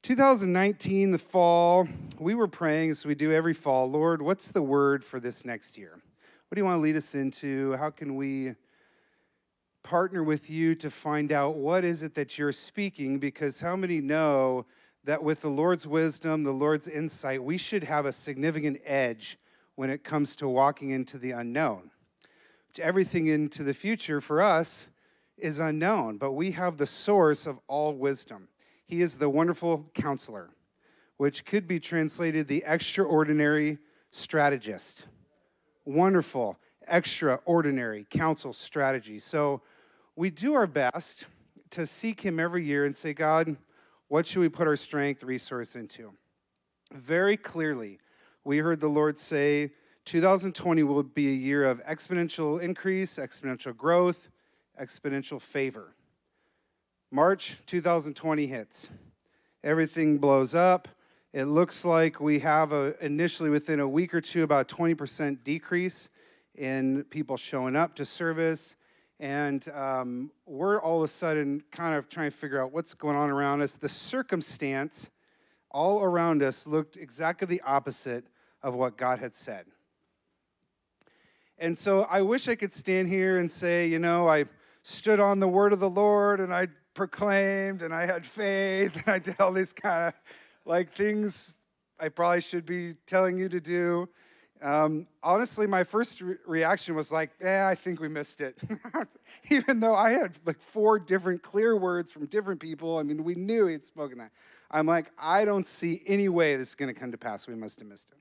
2019, the fall, we were praying as we do every fall, Lord, what's the word for this next year? What do you want to lead us into? How can we partner with you to find out what is it that you're speaking? Because how many know that with the Lord's wisdom, the Lord's insight, we should have a significant edge when it comes to walking into the unknown. Everything into the future for us is unknown, but we have the source of all wisdom. He is the wonderful counselor, which could be translated the extraordinary strategist. Wonderful, extraordinary counsel strategy. So we do our best to seek him every year and say, God, what should we put our strength, resource into? Very clearly, we heard the Lord say, 2020 will be a year of exponential increase, exponential growth, exponential favor. March 2020 hits. Everything blows up. It looks like we have initially within a week or two about 20% decrease in people showing up to service. And we're all of a sudden kind of trying to figure out what's going on around us. The circumstance all around us looked exactly the opposite of what God had said. And so I wish I could stand here and say, I stood on the word of the Lord and I proclaimed and I had faith and I did all these kind of things I probably should be telling you to do. Honestly, my first reaction was I think we missed it. Even though I had 4 different clear words from different people. We knew he had spoken that. I'm I don't see any way this is going to come to pass. We must have missed it.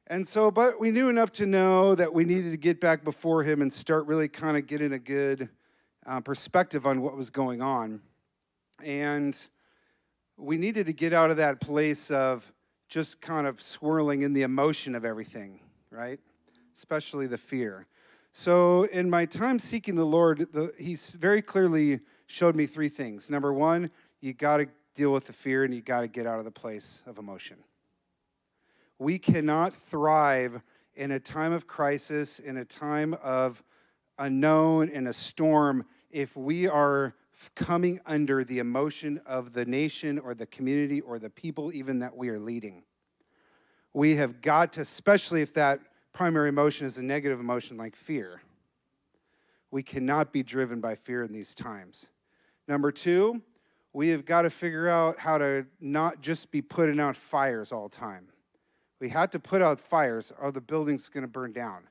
And so, but we knew enough to know that we needed to get back before him and start really kind of getting a good perspective on what was going on. And we needed to get out of that place of just kind of swirling in the emotion of everything, right? Especially the fear. So in my time seeking the Lord, he's very clearly showed me 3 things. Number 1, you got to deal with the fear and you got to get out of the place of emotion. We cannot thrive in a time of crisis, in a time of unknown, in a storm, if we are coming under the emotion of the nation or the community or the people even that we are leading. We have got to, especially if that primary emotion is a negative emotion like fear, we cannot be driven by fear in these times. Number 2, we have got to figure out how to not just be putting out fires all the time. We had to put out fires or the building's going to burn down.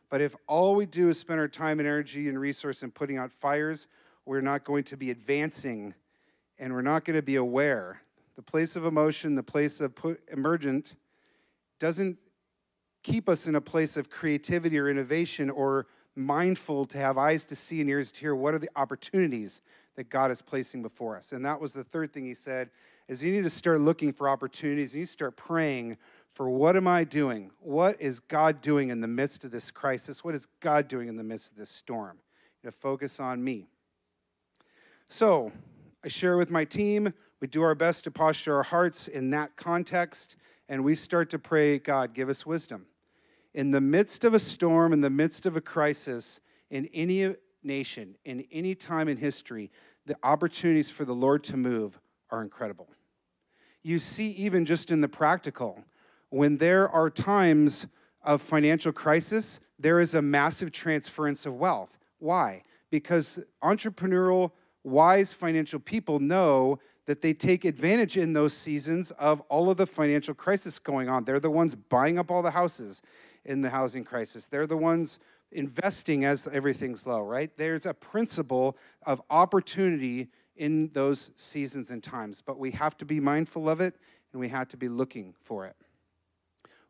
But if all we do is spend our time and energy and resource in putting out fires, we're not going to be advancing and we're not going to be aware. The place of emotion, the place of emergent, doesn't keep us in a place of creativity or innovation or mindful to have eyes to see and ears to hear what are the opportunities that God is placing before us. And that was the 3rd thing he said, is you need to start looking for opportunities. You need to start praying for what am I doing? What is God doing in the midst of this crisis? What is God doing in the midst of this storm? To focus on me. So I share with my team. We do our best to posture our hearts in that context, and we start to pray, God, give us wisdom. In the midst of a storm, in the midst of a crisis, in any nation, in any time in history, the opportunities for the Lord to move are incredible. You see, even just in the practical, when there are times of financial crisis, there is a massive transference of wealth. Why? Because entrepreneurial, wise financial people know that they take advantage in those seasons of all of the financial crisis going on. They're the ones buying up all the houses in the housing crisis. They're the ones investing as everything's low, right? There's a principle of opportunity in those seasons and times, but we have to be mindful of it and we have to be looking for it.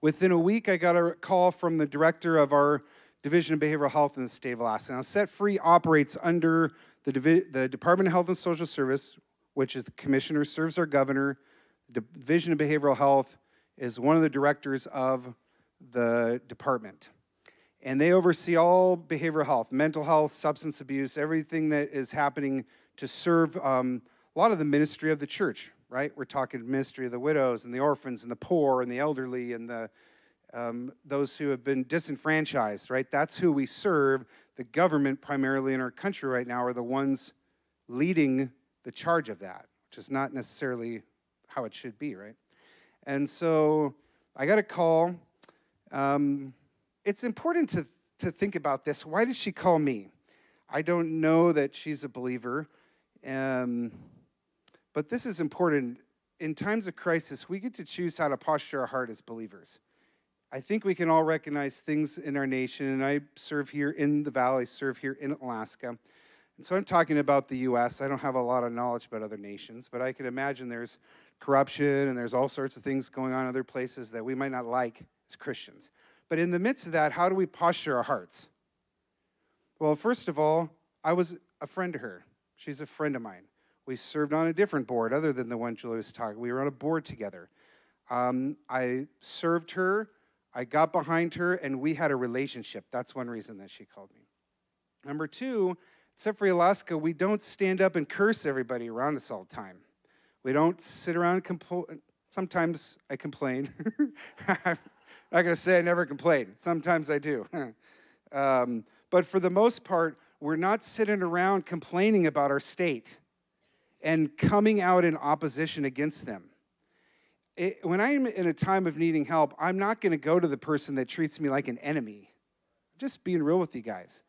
Within a week, I got a call from the director of our Division of Behavioral Health in the state of Alaska. Now, Set Free operates under the Department of Health and Social Service, which is the commissioner, serves our governor. The Division of Behavioral Health is one of the directors of the department. And they oversee all behavioral health, mental health, substance abuse, everything that is happening to serve a lot of the ministry of the church, right? We're talking ministry of the widows and the orphans and the poor and the elderly and the those who have been disenfranchised, right? That's who we serve. The government, primarily in our country right now, are the ones leading the charge of that, which is not necessarily how it should be, right? And so I got a call. It's important to think about this. Why did she call me? I don't know that she's a believer, but this is important. In times of crisis, we get to choose how to posture our heart as believers. I think we can all recognize things in our nation, and I serve here in the Valley, serve here in Alaska. And so I'm talking about the U.S. I don't have a lot of knowledge about other nations, but I can imagine there's corruption and there's all sorts of things going on in other places that we might not like as Christians. But in the midst of that, how do we posture our hearts? Well, first of all, I was a friend to her. She's a friend of mine. We served on a different board other than the one Julie was talking. We were on a board together. I served her. I got behind her, and we had a relationship. That's one reason that she called me. Number two, except for Alaska, we don't stand up and curse everybody around us all the time. We don't sit around and complain. Sometimes I complain. I'm not going to say I never complain. Sometimes I do. But for the most part, we're not sitting around complaining about our state and coming out in opposition against them. When I'm in a time of needing help, I'm not going to go to the person that treats me like an enemy. I'm just being real with you guys.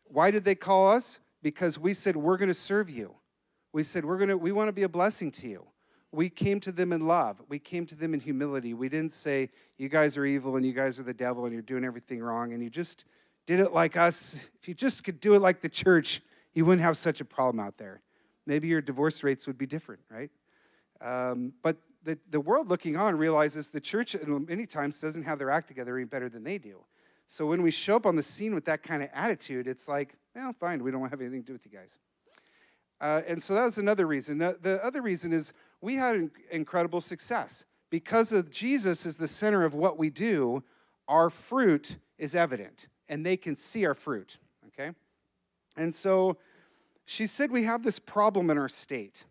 Why did they call us? Because we said, we're going to serve you. We said, we want to be a blessing to you. We came to them in love. We came to them in humility. We didn't say, you guys are evil and you guys are the devil and you're doing everything wrong and you just did it like us. If you just could do it like the church, you wouldn't have such a problem out there. Maybe your divorce rates would be different, right? But the world looking on realizes the church many times doesn't have their act together any better than they do. So when we show up on the scene with that kind of attitude, it's like, well, fine, we don't have anything to do with you guys. And so that was another reason. The other reason is we had incredible success. Because of Jesus as the center of what we do, our fruit is evident, and they can see our fruit, okay? And so she said we have this problem in our state.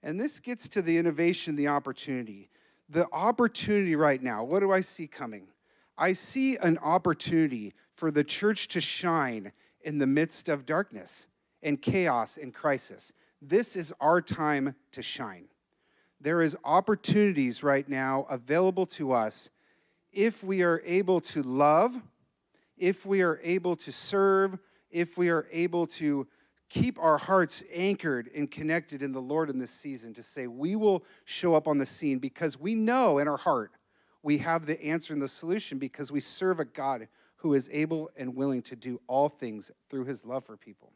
And this gets to the innovation, the opportunity. The opportunity right now, what do I see coming? I see an opportunity for the church to shine in the midst of darkness and chaos and crisis. This is our time to shine. There is opportunities right now available to us if we are able to love, if we are able to serve, if we are able to keep our hearts anchored and connected in the Lord in this season, to say we will show up on the scene because we know in our heart we have the answer and the solution because we serve a God who is able and willing to do all things through his love for people.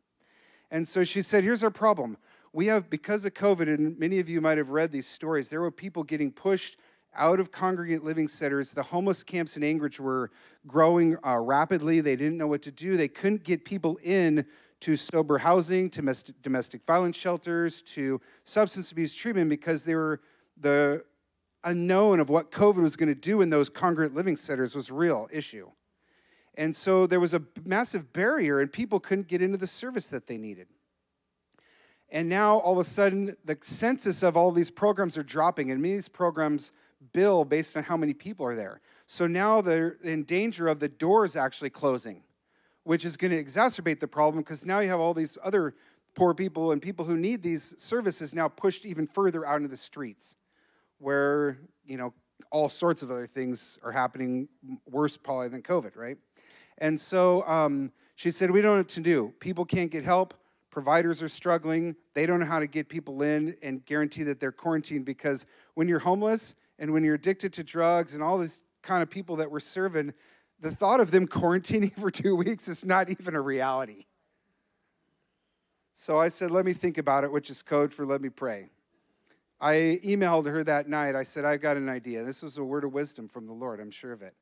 And so she said, here's our problem. We have, because of COVID, and many of you might have read these stories, there were people getting pushed out of congregate living centers. The homeless camps in Anchorage were growing rapidly. They didn't know what to do. They couldn't get people in to sober housing, to domestic violence shelters, to substance abuse treatment because they were the unknown of what COVID was going to do in those congregate living centers was a real issue. And so there was a massive barrier, and people couldn't get into the service that they needed. And now, all of a sudden, the census of all these programs are dropping, and many of these programs bill based on how many people are there. So now they're in danger of the doors actually closing, which is going to exacerbate the problem because now you have all these other poor people and people who need these services now pushed even further out into the streets where, all sorts of other things are happening worse probably than COVID, right? And so she said, we don't know what to do. People can't get help. Providers are struggling. They don't know how to get people in and guarantee that they're quarantined because when you're homeless and when you're addicted to drugs and all this kind of people that we're serving, the thought of them quarantining for 2 weeks is not even a reality. So I said, let me think about it, which is code for let me pray. I emailed her that night. I said, I got an idea. This was a word of wisdom from the Lord, I'm sure of it.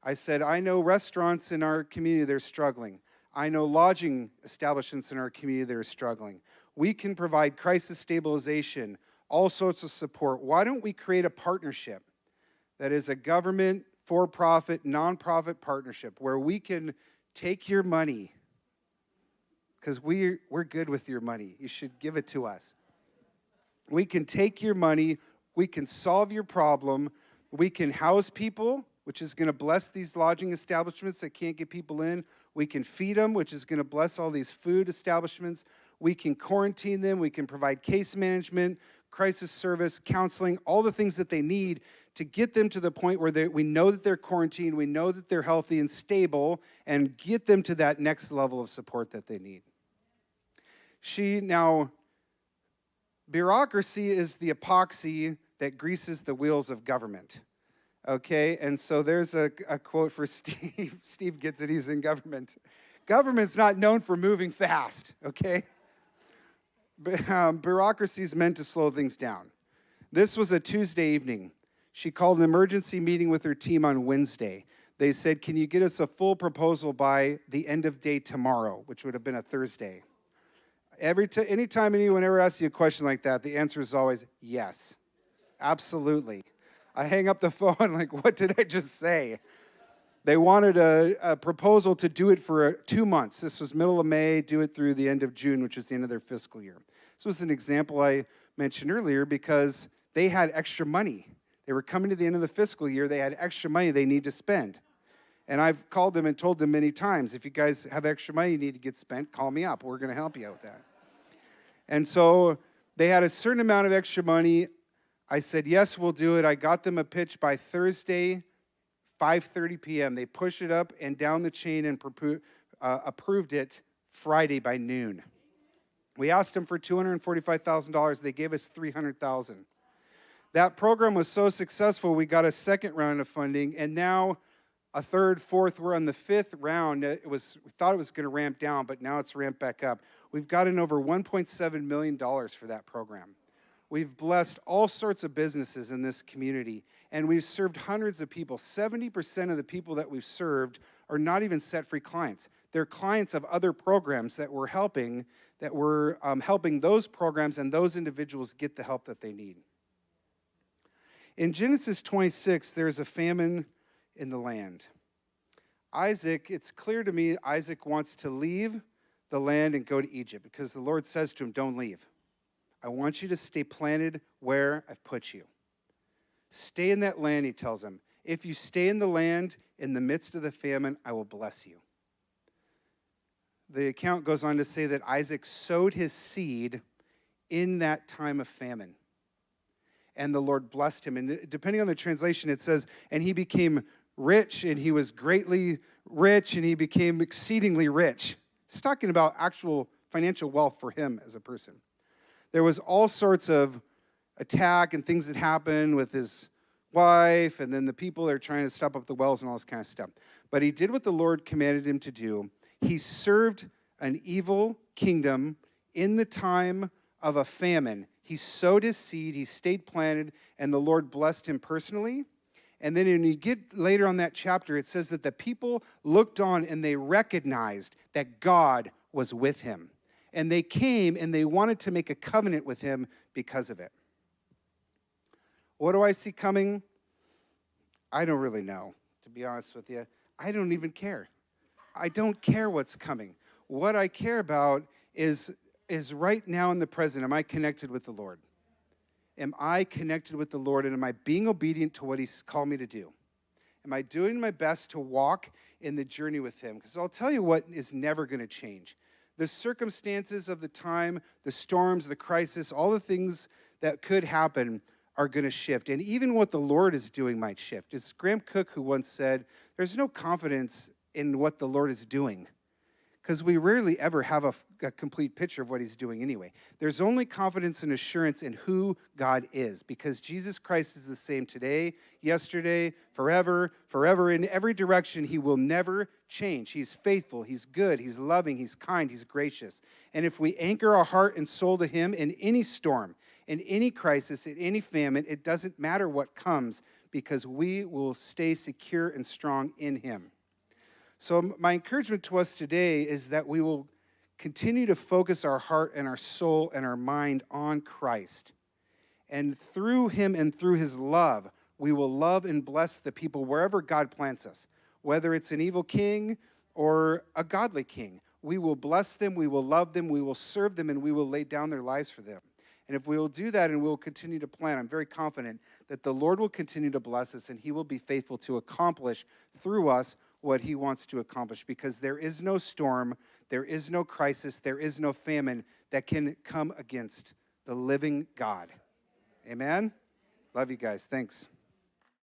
I said, I know restaurants in our community that are struggling. I know lodging establishments in our community that are struggling. We can provide crisis stabilization, all sorts of support. Why don't we create a partnership that is a government, for-profit, nonprofit partnership where we can take your money, because we're good with your money. You should give it to us. We can take your money. We can solve your problem. We can house people, which is going to bless these lodging establishments that can't get people in. We can feed them, which is going to bless all these food establishments. We can quarantine them. We can provide case management, crisis service, counseling, all the things that they need to get them to the point where we know that they're quarantined, we know that they're healthy and stable, and get them to that next level of support that they need. Bureaucracy is the epoxy that greases the wheels of government. Okay, and so there's a quote for Steve. Steve gets it, he's in government. Government's not known for moving fast, okay? Bureaucracy is meant to slow things down. This was a Tuesday evening. She called an emergency meeting with her team on Wednesday. They said, can you get us a full proposal by the end of day tomorrow, which would have been a Thursday. Anytime anyone ever asks you a question like that, the answer is always yes, absolutely. I hang up the phone like, what did I just say? They wanted a proposal to do it for 2 months. This was middle of May, do it through the end of June, which is the end of their fiscal year. This was an example I mentioned earlier because they had extra money. They were coming to the end of the fiscal year. They had extra money they need to spend. And I've called them and told them many times, if you guys have extra money you need to get spent, call me up. We're going to help you out with that. And so they had a certain amount of extra money. I said, yes, we'll do it. I got them a pitch by Thursday, 5:30 p.m. They pushed it up and down the chain and approved it Friday by noon. We asked them for $245,000. They gave us $300,000. That program was so successful, we got a second round of funding, and now a third, fourth, we're on the fifth round. We thought it was going to ramp down, but now it's ramped back up. We've gotten over $1.7 million for that program. We've blessed all sorts of businesses in this community, and we've served hundreds of people. 70% of the people that we've served are not even set-free clients. They're clients of other programs that we're helping, helping those programs and those individuals get the help that they need. In Genesis 26, there's a famine in the land. Isaac, it's clear to me, Isaac wants to leave the land and go to Egypt because the Lord says to him, don't leave. I want you to stay planted where I've put you. Stay in that land, he tells him. If you stay in the land in the midst of the famine, I will bless you. The account goes on to say that Isaac sowed his seed in that time of famine. And the Lord blessed him. And depending on the translation, it says, and he became rich, and he was greatly rich, and he became exceedingly rich. It's talking about actual financial wealth for him as a person. There was all sorts of attack and things that happened with his wife, and then the people that are trying to stop up the wells and all this kind of stuff. But he did what the Lord commanded him to do. He served an evil kingdom in the time of a famine. He sowed his seed, he stayed planted, and the Lord blessed him personally. And then when you get later on that chapter, it says that the people looked on and they recognized that God was with him. And they came and they wanted to make a covenant with him because of it. What do I see coming? I don't really know, to be honest with you. I don't even care. I don't care what's coming. What I care about is right now in the present, am I connected with the Lord? Am I connected with the Lord, and am I being obedient to what he's called me to do? Am I doing my best to walk in the journey with him? Because I'll tell you what is never going to change. The circumstances of the time, the storms, the crisis, all the things that could happen are going to shift. And even what the Lord is doing might shift. It's Graham Cook who once said, there's no confidence in what the Lord is doing, because we rarely ever have a complete picture of what he's doing anyway. There's only confidence and assurance in who God is, because Jesus Christ is the same today, yesterday, forever, in every direction. He will never change. He's faithful, he's good, he's loving, he's kind, he's gracious. And if we anchor our heart and soul to him in any storm, in any crisis, in any famine, it doesn't matter what comes, because we will stay secure and strong in him. So my encouragement to us today is that we will continue to focus our heart and our soul and our mind on Christ. And through him and through his love, we will love and bless the people wherever God plants us, whether it's an evil king or a godly king. We will bless them, we will love them, we will serve them, and we will lay down their lives for them. And if we will do that and we'll continue to plan, I'm very confident that the Lord will continue to bless us, and he will be faithful to accomplish through us what he wants to accomplish, because there is no storm, there is no crisis, there is no famine that can come against the living God. Amen? Love you guys. Thanks.